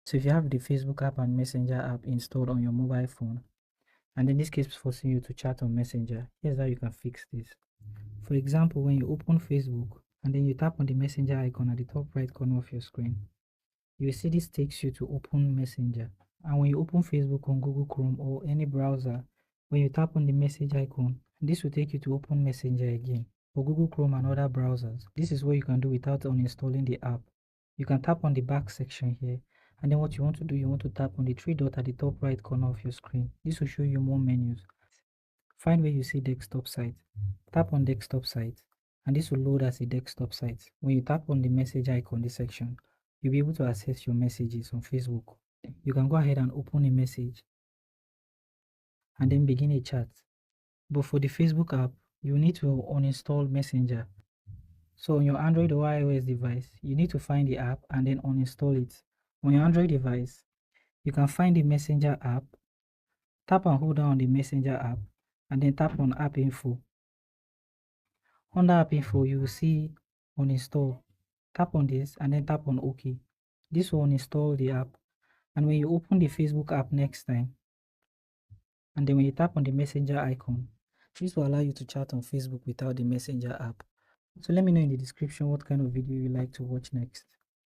So if you have the Facebook app and Messenger app installed on your mobile phone, and then this keeps forcing you to chat on Messenger, here's how you can fix this. For example, when you open Facebook and then you tap on the Messenger icon at the top right corner of your screen, you will see this takes you to open Messenger. And when you open Facebook on Google Chrome or any browser, when you tap on the message icon, this will take you to open Messenger again for Google Chrome and other browsers. This is what you can do without uninstalling the app. You can tap on the back section here, and then what you want to do, you want to tap on the three dot at the top right corner of your screen. This will show you more menus. Find where you see desktop site. Tap on desktop site, and this will load as a desktop site. When you tap on the message icon, this section, you'll be able to access your messages on Facebook. You can go ahead and open a message and then begin a chat. But for the Facebook app, you need to uninstall Messenger. So on your Android or iOS device, you need to find the app and then uninstall it. On your Android device, you can find the Messenger app, tap and hold down on the Messenger app, and then tap on App Info. Under App Info, you will see uninstall. Tap on this and then tap on OK. This will uninstall the app. And when you open the Facebook app next time, and then when you tap on the Messenger icon, this will allow you to chat on Facebook without the Messenger app. So let me know in the description what kind of video you like to watch next.